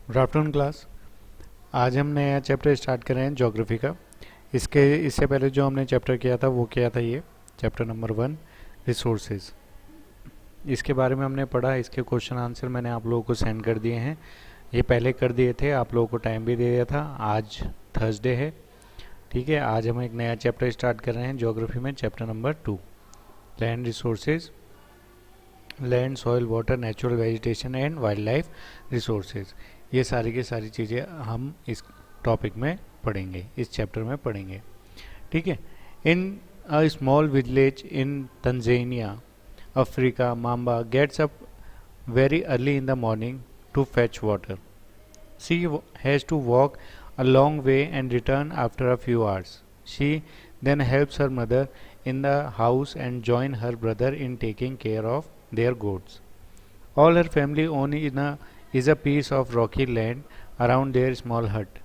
Good afternoon class. आज हम नया चैप्टर स्टार्ट कर रहे हैं ज्योग्राफी का। इससे पहले जो हमने चैप्टर किया था वो किया था ये चैप्टर नंबर 1 रिसोर्सेज। इसके बारे में हमने पढ़ा, इसके क्वेश्चन आंसर मैंने आप लोगों को सेंड कर दिए हैं। ये पहले कर दिए थे, आप लोगों को टाइम भी दे दिया था। आज थर्सडे है, ठीक है। आज हम एक नया चैप्टर स्टार्ट कर रहे हैं ज्योग्राफी में, chapter number 2 land resources, land soil water natural vegetation and wild life resources. ये सारी की सारी चीज़ें हम इस टॉपिक में पढ़ेंगे, इस चैप्टर में पढ़ेंगे, ठीक है। In a small village in Tanzania Africa, Mamba gets up very early in the morning to fetch water. She has to walk a long way and return after a few hours. She then helps her mother in the house and join her brother in taking care of their goats. All her family own is a piece of rocky land around their small hut.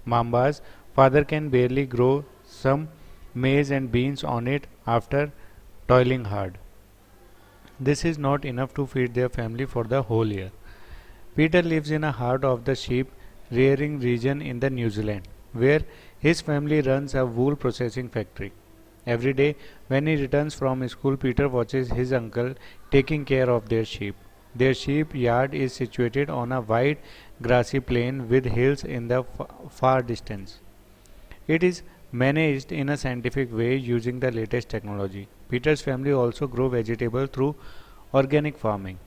Mamba's father can barely grow some maize and beans on it after toiling hard. This is not enough to feed their family for the whole year. Peter lives in the heart of the sheep rearing region in the New Zealand, where his family runs a wool processing factory. Every day when he returns from school, Peter watches his uncle taking care of their sheep. Their sheep yard is situated on a wide grassy plain with hills in the far distance. It is managed in a scientific way using the latest technology. Peter's family also grow vegetables through organic farming.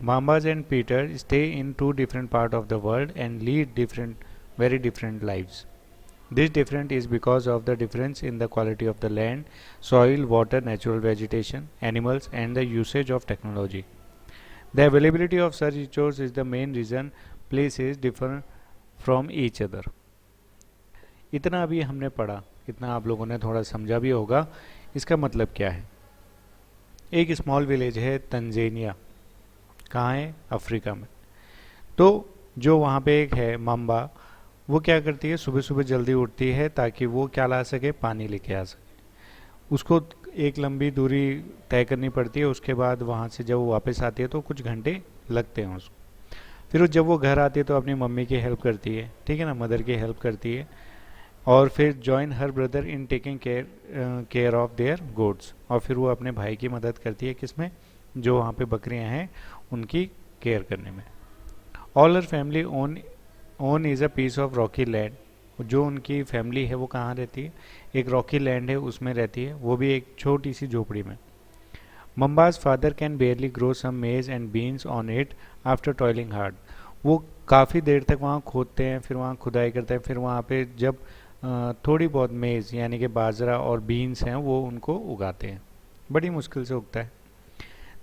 Mamas and Peter stay in two different parts of the world and lead very different lives. This difference is because of the difference in the quality of the land, soil, water, natural vegetation, animals, and the usage of technology. The availability of such resources is the main reason places differ from each other. इतना अभी हमने पढ़ा, इतना आप लोगों ने थोड़ा समझा भी होगा। इसका मतलब क्या है? एक स्मॉल विलेज है तंजानिया, कहाँ है? अफ्रीका में। तो जो वहाँ पे एक है माम्बा, वो क्या करती है? सुबह सुबह जल्दी उठती है ताकि वो क्या ला सके? पानी लेके आ सके। उसको एक लंबी दूरी तय करनी पड़ती है, उसके बाद वहाँ से जब वो वापस आती है तो कुछ घंटे लगते हैं उसको। फिर जब वो घर आती है तो अपनी मम्मी की हेल्प करती है, ठीक है ना, मदर की हेल्प करती है, और फिर join her brother in taking care of their goats, और फिर वो अपने भाई की मदद करती है किसमें? जो वहाँ पे बकरियाँ हैं उनकी केयर करने में। All her family own is a piece of rocky land. जो उनकी फैमिली है वो कहाँ रहती है? एक रॉकी लैंड है उसमें रहती है, वो भी एक छोटी सी झोपड़ी में। मम्बाज फादर कैन बेयरली ग्रो सम मेज and beans on it after toiling hard. वो काफ़ी देर तक वहाँ खोदते हैं, फिर वहाँ खुदाई करते हैं, फिर वहाँ पे जब थोड़ी बहुत मेज़ यानी कि बाजरा और बीन्स हैं वो उनको उगाते हैं, बड़ी मुश्किल से उगता है।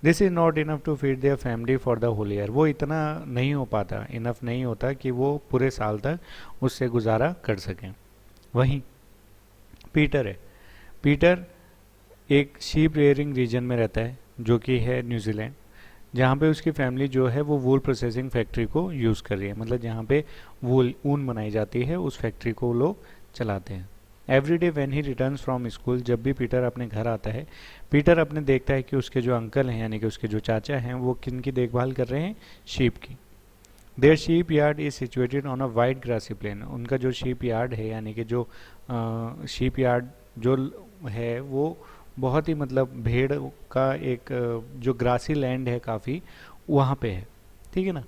This is not enough to feed their family for the whole year. वो इतना नहीं हो पाता, इनफ नहीं होता कि वो पूरे साल तक उससे गुजारा कर सकें। वहीं पीटर है, पीटर एक शीप रेयरिंग रीजन में रहता है जो कि है न्यूजीलैंड, जहाँ पे उसकी फैमिली जो है वो वूल प्रोसेसिंग फैक्ट्री को यूज़ कर रही है। मतलब जहाँ पे वूल ऊन बनाई जाती है उस फैक्ट्री को लोग चलाते हैं। Every day when he returns from school, जब भी पीटर अपने घर आता है, पीटर अपने देखता है कि उसके जो अंकल हैं यानी कि उसके जो चाचा हैं वो किन की देखभाल कर रहे हैं? शीप की। Their sheep yard is situated on a wide grassy plain. उनका जो शीप यार्ड है यानी कि जो शीप यार्ड जो है वो बहुत ही मतलब भेड़ का एक जो ग्रासी लैंड है काफ़ी, वहाँ पे है, ठीक है ना।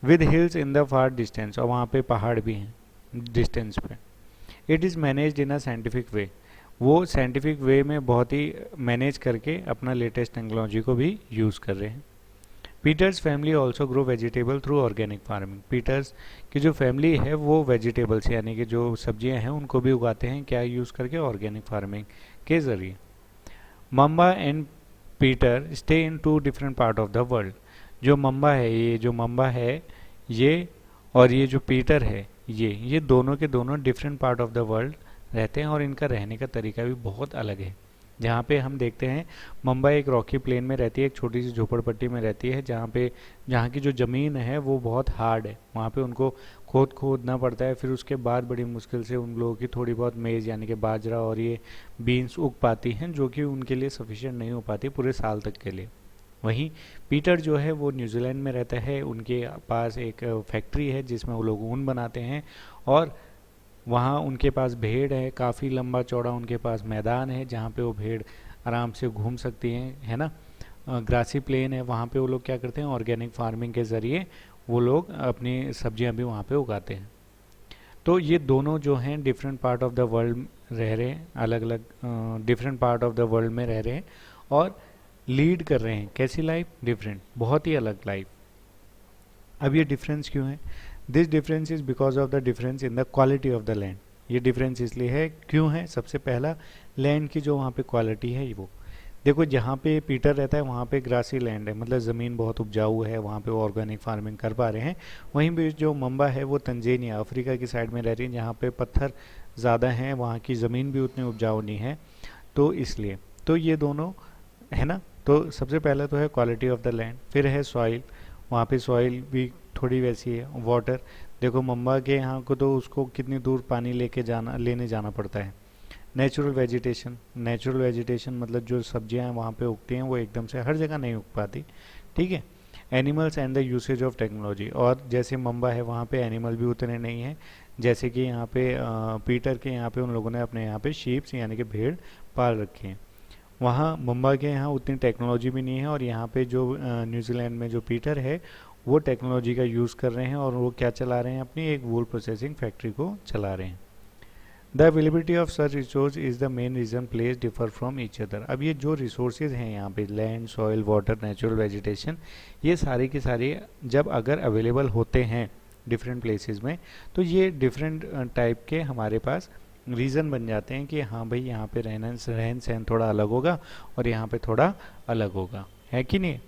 With hills in the far distance, और वहाँ पे पहाड़ भी हैं डिस्टेंस पे। It is managed in a scientific way. वो साइंटिफिक वे में बहुत ही मैनेज करके अपना लेटेस्ट टेक्नोलॉजी को भी यूज़ कर रहे हैं। Peter's family also grow vegetable through organic farming. Peter's की जो फैमिली है वो वेजिटेबल्स यानी कि जो सब्जियां हैं उनको भी उगाते हैं, क्या यूज़ करके? ऑर्गेनिक फार्मिंग के ज़रिए। Mamba and Peter stay in two different part of the world. जो मम्बा है, ये जो मम्बा है ये, और ये जो पीटर है ये दोनों के दोनों different part of the world रहते हैं, और इनका रहने का तरीका भी बहुत अलग है। जहाँ पे हम देखते हैं मुंबई एक रॉकी प्लेन में रहती है, एक छोटी सी झोपड़पट्टी में रहती है, जहाँ की जो ज़मीन है वो बहुत हार्ड है। वहाँ पे उनको खोदना पड़ता है, फिर उसके बाद बड़ी मुश्किल से उन लोगों की थोड़ी बहुत मेज़ यानी कि बाजरा और ये बीन्स उग पाती हैं, जो कि उनके लिए सफिशिएंट नहीं हो पाती पूरे साल तक के लिए। वहीं पीटर जो है वो न्यूजीलैंड में रहता है, उनके पास एक फैक्ट्री है जिसमें वो लोग ऊन बनाते हैं, और वहाँ उनके पास भेड़ है, काफ़ी लंबा चौड़ा उनके पास मैदान है जहाँ पे वो भेड़ आराम से घूम सकती हैं, है ना। ग्रासी प्लेन है, वहाँ पे वो लोग क्या करते हैं, ऑर्गेनिक फार्मिंग के ज़रिए वो लोग अपनी सब्जियां भी वहाँ पे उगाते हैं। तो ये दोनों जो हैं different part of the world रह रहे हैं, अलग अलग different part of the world में रह रहे हैं, और लीड कर रहे हैं कैसी लाइफ, डिफरेंट, बहुत ही अलग लाइफ। अब ये डिफरेंस क्यों है? This difference is because of the difference in the quality of the land. ये डिफरेंस इसलिए है, क्यों है? सबसे पहला, लैंड की जो वहाँ पे क्वालिटी है वो देखो, जहाँ पे पीटर रहता है वहाँ पे ग्रासी लैंड है, मतलब ज़मीन बहुत उपजाऊ है, वहाँ पे वो ऑर्गेनिक फार्मिंग कर पा रहे हैं। वहीं पे जो मम्बा है वो तंजानिया अफ्रीका की साइड में रह रही है, जहाँ पे पत्थर ज़्यादा हैं, वहाँ की ज़मीन भी उतनी उपजाऊ नहीं है। तो इसलिए तो ये दोनों है ना। तो सबसे पहला तो है क्वालिटी ऑफ द लैंड, फिर है सॉइल, वहाँ पे सॉइल भी थोड़ी वैसी है। वाटर, देखो मम्बा के यहाँ को तो उसको कितनी दूर पानी लेने जाना पड़ता है। नेचुरल वेजिटेशन, नेचुरल वेजिटेशन मतलब जो सब्जियां वहाँ पे उगती हैं वो एकदम से हर जगह नहीं उग पाती, ठीक है। Animals and the usage of technology, और जैसे मम्बा है वहाँ पे एनिमल भी उतने नहीं हैं जैसे कि यहाँ पे पीटर के यहाँ पे उन लोगों ने अपने यहाँ पे शीप्स यानी कि भेड़ पाल रखे हैं। वहाँ मुंबई के यहाँ उतनी टेक्नोलॉजी भी नहीं है, और यहाँ पे जो न्यूजीलैंड में जो पीटर है वो टेक्नोलॉजी का यूज़ कर रहे हैं, और वो क्या चला रहे हैं, अपनी एक वूल प्रोसेसिंग फैक्ट्री को चला रहे हैं। The availability of such resource is the main reason place differ from each other. अब ये जो रिसोर्सेज हैं यहाँ पे, land, soil, water, natural vegetation, ये सारे के सारे जब अगर अवेलेबल होते हैं डिफरेंट प्लेसेस में, तो ये डिफरेंट टाइप के हमारे पास रीज़न बन जाते हैं कि हाँ भाई यहाँ पे रहन सहन थोड़ा अलग होगा और यहाँ पे थोड़ा अलग होगा, है कि नहीं।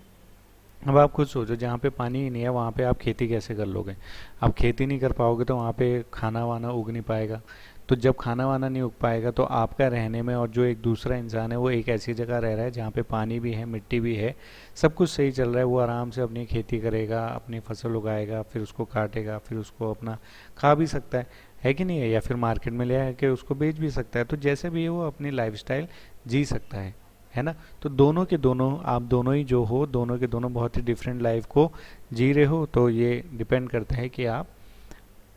अब आप खुद सोचो, जहाँ पे पानी ही नहीं है वहाँ पे आप खेती कैसे कर लोगे? आप खेती नहीं कर पाओगे तो वहाँ पे खाना वाना उग नहीं पाएगा। तो जब खाना वाना नहीं उग पाएगा तो आपका रहने में, और जो एक दूसरा इंसान है वो एक ऐसी जगह रह रहा है जहाँ पे पानी भी है, मिट्टी भी है, सब कुछ सही चल रहा है, वो आराम से अपनी खेती करेगा, अपनी फसल उगाएगा, फिर उसको काटेगा, फिर उसको अपना खा भी सकता है कि नहीं है, या फिर मार्केट में ले आके उसको बेच भी सकता है। तो जैसे भी है वो अपनी लाइफस्टाइल जी सकता है ना। तो दोनों के दोनों, आप दोनों ही जो हो, दोनों के दोनों बहुत ही डिफरेंट लाइफ को जी रहे हो। तो ये डिपेंड करता है कि आप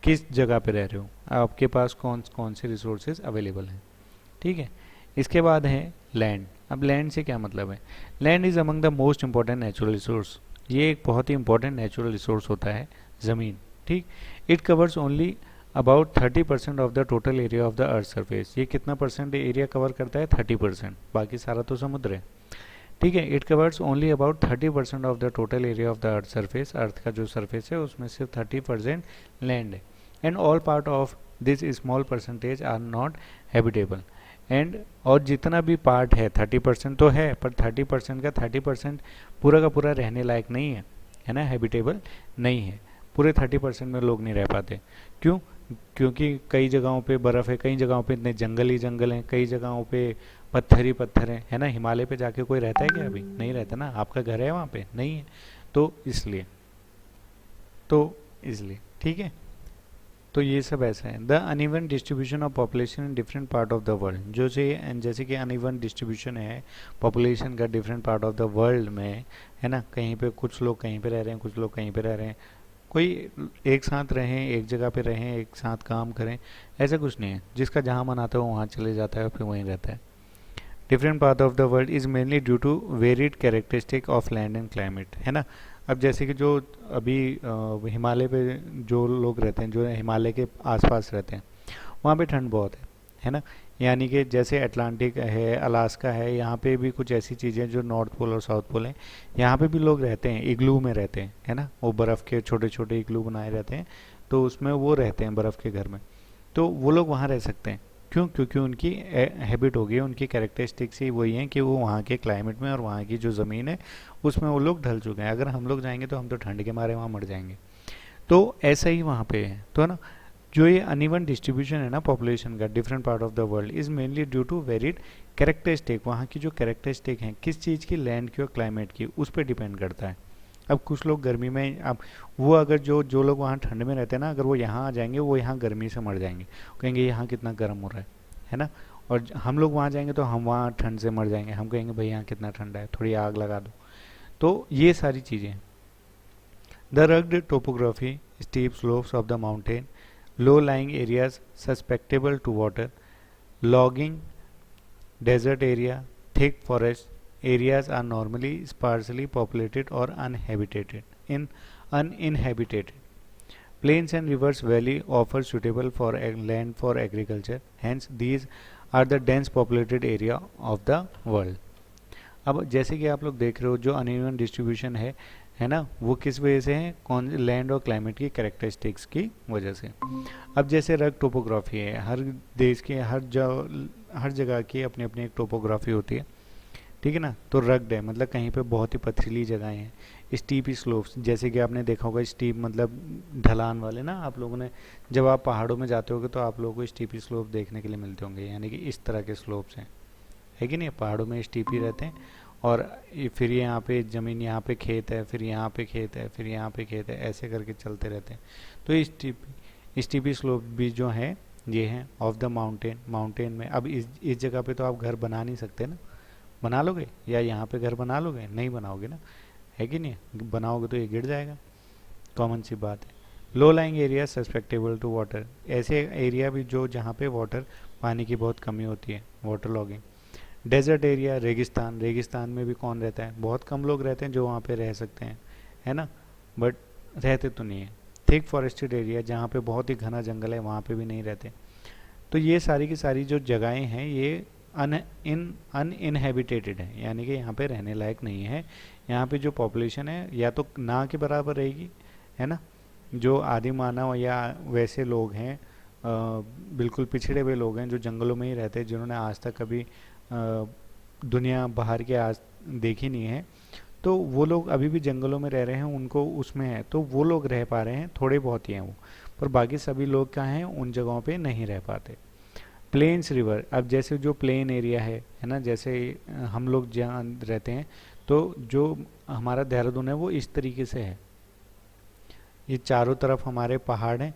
किस जगह पे रह रहे हो, आपके पास कौन कौन से रिसोर्सेज अवेलेबल हैं, ठीक है। इसके बाद है लैंड। अब लैंड से क्या मतलब है? Land is among the most important natural resource. ये एक बहुत ही इंपॉर्टेंट नेचुरल रिसोर्स होता है, ज़मीन, ठीक। It covers only about 30% of the total area of the earth surface. ये कितना परसेंट एरिया कवर करता है? 30%, बाकी सारा तो समुद्र है, ठीक है। It covers only about 30% of the total area of the earth surface. Earth का जो सरफेस है उसमें सिर्फ 30% लैंड है। And all part of this small percentage are not habitable. And और जितना भी पार्ट है 30% तो है, पर 30% का 30% पूरा का पूरा रहने लायक नहीं है ना, हैबिटेबल नहीं है। पूरे 30% में लोग नहीं रह पाते। क्यों? क्योंकि कई जगहों पे बर्फ़ है, कई जगहों पे इतने जंगल ही जंगल हैं, कई जगहों पे पत्थर ही पत्थर हैं, है ना। हिमालय पे जाके कोई रहता है क्या? अभी नहीं रहता ना। आपका घर है वहाँ पे? नहीं है। तो इसलिए ठीक है। तो ये सब ऐसा है। The uneven distribution of population in different part of the world, जो जैसे कि अनइवन डिस्ट्रीब्यूशन है पॉपुलेशन का different part of the world में, है ना। कहीं पे कुछ लोग कहीं पे रह रहे हैं, कुछ लोग कहीं पे रह रहे हैं, कोई एक साथ रहें, एक जगह पे रहें, एक साथ काम करें, ऐसा कुछ नहीं है। जिसका जहाँ मन आता है वो वहाँ चले जाता है और फिर वहीं रहता है। Different part of the world is mainly due to varied characteristic of land and climate, है ना। अब जैसे कि जो अभी हिमालय पे जो लोग रहते हैं, जो हिमालय के आसपास रहते हैं, वहाँ पे ठंड बहुत है ना। यानी कि जैसे अटलांटिक है, अलास्का है, यहाँ पे भी कुछ ऐसी चीज़ें जो नॉर्थ पोल और साउथ पोल हैं, यहाँ पे भी लोग रहते हैं, इग्लू में रहते हैं, है ना। वो बर्फ़ के छोटे छोटे इग्लू बनाए रहते हैं, तो उसमें वो रहते हैं बर्फ़ के घर में। तो वो लोग वहाँ रह सकते हैं। क्यों? क्योंकि उनकी हैबिट हो गई है, उनकी कैरेक्टरिस्टिक्स ही वही हैं कि वो वहाँ के क्लाइमेट में और वहाँ की जो ज़मीन है उसमें वो लोग ढल चुके हैं। अगर हम लोग जाएंगे तो हम तो ठंड के मारे वहाँ मर जाएंगे। तो ऐसा ही वहाँ पे है, तो है ना। जो ये अनइवन डिस्ट्रीब्यूशन है ना पॉपुलेशन का different part of the world is mainly due to varied characteristic. वहाँ की जो कैरेक्टरिस्टिक हैं किस चीज़ की? लैंड की और क्लाइमेट की, उस पर डिपेंड करता है। अब कुछ लोग गर्मी में, अब वो अगर जो लोग वहाँ ठंड में रहते हैं ना, अगर वो यहाँ आ जाएंगे वो यहाँ गर्मी से मर जाएंगे, कहेंगे यहाँ कितना गर्म हो रहा है ना। और हम लोग वहाँ जाएंगे तो हम वहाँ ठंड से मर जाएंगे, हम कहेंगे भाई यहाँ कितना ठंडा है, थोड़ी आग लगा दो। तो ये सारी चीज़ें। The rugged topography, steep slopes of the mountain, low lying areas susceptible to water, logging, desert area, thick forest areas are normally sparsely populated or uninhabited. Plains and rivers valley offer suitable for land for agriculture. Hence, these are the dense populated area of the world. अब जैसे कि आप लोग देख रहे हो जो uneven distribution है ना, वो किस वजह से है, कौन लैंड और क्लाइमेट की कैरेक्टरिस्टिक्स की वजह से। अब जैसे रग टोपोग्राफी है, हर देश के हर जगह की अपनी अपनी एक टोपोग्राफी होती है, ठीक है ना। तो रग्ड है मतलब कहीं पे बहुत ही पथरीली जगहें हैं। स्टीप स्लोप्स, जैसे कि आपने देखा होगा स्टीप मतलब ढलान वाले ना, आप लोगों ने जब आप पहाड़ों में जाते होगे तो आप लोगों को स्टीप स्लोप देखने के लिए मिलते होंगे, यानी कि इस तरह के स्लोप्स हैं, है कि नहीं। पहाड़ों में स्टीप ही रहते हैं और फिर यहाँ पे ज़मीन, यहाँ पे खेत है, फिर यहाँ पे खेत है, फिर यहाँ पे खेत है, ऐसे करके चलते रहते हैं। तो स्टीपी स्लोप भी जो है ये हैं ऑफ द माउंटेन में। अब इस जगह पे तो आप घर बना नहीं सकते ना, बना लोगे या यहाँ पे घर बना लोगे, नहीं बनाओगे ना, है कि नहीं। बनाओगे तो ये गिर जाएगा, कॉमन सी बात है। Low lying area susceptible to water, ऐसे एरिया भी जो जहाँ पे वाटर पानी की बहुत कमी होती है, वाटर लॉगिंग। डेजर्ट एरिया, रेगिस्तान में भी कौन रहता है, बहुत कम लोग रहते हैं जो वहाँ पे रह सकते हैं, है ना, बट रहते तो नहीं है। थिक फॉरेस्टेड एरिया, जहाँ पे बहुत ही घना जंगल है, वहाँ पे भी नहीं रहते। तो ये सारी की सारी जो जगहें हैं ये अनइनहेबिटेटेड है, यानी कि यहाँ पे रहने लायक नहीं है। यहाँ पे जो पॉपुलेशन है या तो ना के बराबर रहेगी, है ना, जो आदि मानव या वैसे लोग हैं, बिल्कुल पिछड़े हुए लोग हैं जो जंगलों में ही रहते हैं, जिन्होंने आज तक कभी दुनिया बाहर के आज देखी नहीं है, तो वो लोग अभी भी जंगलों में रह रहे हैं, उनको उसमें है, तो वो लोग रह पा रहे हैं, थोड़े बहुत ही हैं वो, पर बाकी सभी लोग कहाँ हैं, उन जगहों पे नहीं रह पाते। प्लेन्स रिवर, अब जैसे जो प्लेन एरिया है ना, जैसे हम लोग जहाँ रहते हैं, तो जो हमारा देहरादून है वो इस तरीके से ये चारों तरफ हमारे पहाड़ हैं,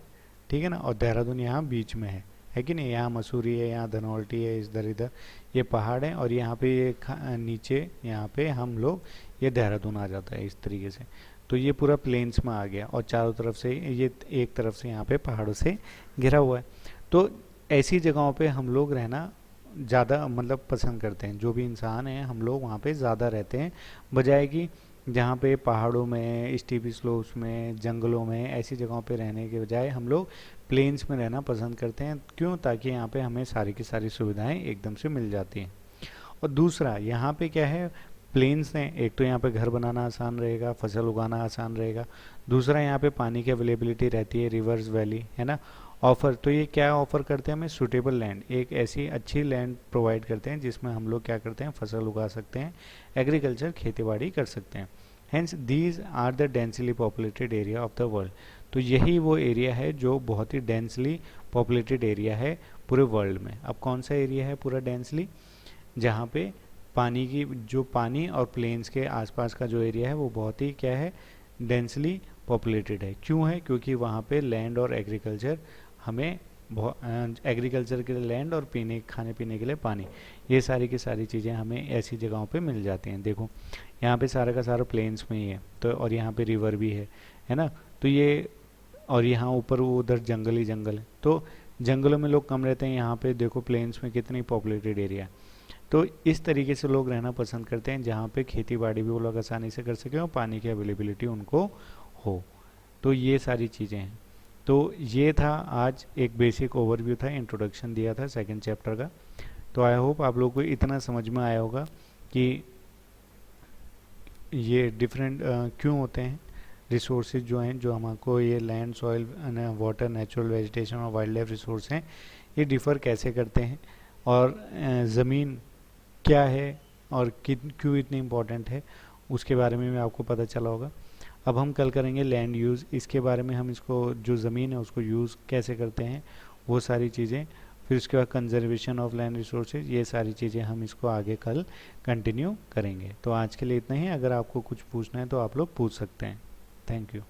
ठीक है ना, और देहरादून यहाँ बीच में है कि नहीं। यहाँ मसूरी है, यहाँ धनौल्टी है, इधर ये पहाड़ हैं, और यहाँ पे ये नीचे यहाँ पे हम लोग, ये देहरादून आ जाता है इस तरीके से। तो ये पूरा प्लेन्स में आ गया और चारों तरफ से ये एक तरफ से यहाँ पे पहाड़ों से घिरा हुआ है। तो ऐसी जगहों पे हम लोग रहना ज़्यादा मतलब पसंद करते हैं, जो भी इंसान हैं हम लोग वहाँ पे ज़्यादा रहते हैं, बजाय कि जहाँ पे पहाड़ों में, स्टीपी स्लोप्स में, जंगलों में, ऐसी जगहों पे रहने के बजाय हम लोग प्लेन्स में रहना पसंद करते हैं। क्यों? ताकि यहाँ पे हमें सारी की सारी सुविधाएं एकदम से मिल जाती हैं। और दूसरा यहाँ पे क्या है, प्लेन्स हैं, एक तो यहाँ पे घर बनाना आसान रहेगा, फसल उगाना आसान रहेगा। दूसरा यहाँ पे पानी की अवेलेबिलिटी रहती है, रिवर्स वैली, है ना। ऑफ़र, तो ये क्या ऑफ़र करते हैं हमें, सूटेबल लैंड, एक ऐसी अच्छी लैंड प्रोवाइड करते हैं जिसमें हम लोग क्या करते हैं, फसल उगा सकते हैं, एग्रीकल्चर खेतीबाड़ी कर सकते हैं। Hence these are the densely populated area of the world. तो यही वो एरिया है जो बहुत ही डेंसली पॉपुलेटेड एरिया है पूरे वर्ल्ड में। अब कौन सा एरिया है पूरा डेंसली, जहाँ पे पानी की, जो पानी और प्लेन्स के आसपास का जो एरिया है वो बहुत ही क्या है, डेंसली पॉपुलेटेड है। क्यों है? क्योंकि वहाँ पे लैंड और एग्रीकल्चर, हमें एग्रीकल्चर के लिए लैंड और खाने पीने के लिए पानी, ये सारी की सारी चीज़ें हमें ऐसी जगहों पे मिल जाती हैं। देखो यहाँ पे सारा का सारा प्लेन्स में ही है, तो और यहाँ पे रिवर भी है ना। तो ये, और यहाँ ऊपर वो उधर जंगल ही जंगल है, तो जंगलों में लोग कम रहते हैं, यहाँ पे देखो प्लेन्स में कितनी पॉपुलेटेड एरिया है। तो इस तरीके से लोग रहना पसंद करते हैं जहाँ पे खेती बाड़ी भी वो लोग आसानी से कर सकें और पानी की अवेलेबिलिटी उनको हो। तो ये सारी चीज़ें हैं। तो ये था आज एक बेसिक ओवरव्यू था, इंट्रोडक्शन दिया था सेकंड चैप्टर का। तो आई होप आप लोगों को इतना समझ में आया होगा कि ये डिफरेंट क्यों होते हैं रिसोर्सेज जो हैं, जो हमको ये land, soil, water, natural vegetation और वाइल्ड लाइफ रिसोर्स हैं, ये डिफ़र कैसे करते हैं, और ज़मीन क्या है और क्यों इतनी इम्पोर्टेंट है, उसके बारे में भी आपको पता चला होगा। अब हम कल करेंगे लैंड यूज़, इसके बारे में हम इसको, जो ज़मीन है उसको यूज़ कैसे करते हैं, वो सारी चीज़ें। फिर उसके बाद कंजर्वेशन ऑफ लैंड रिसोर्सेज, ये सारी चीज़ें हम इसको आगे कल कंटिन्यू करेंगे। तो आज के लिए इतना ही, अगर आपको कुछ पूछना है तो आप लोग पूछ सकते हैं। Thank you.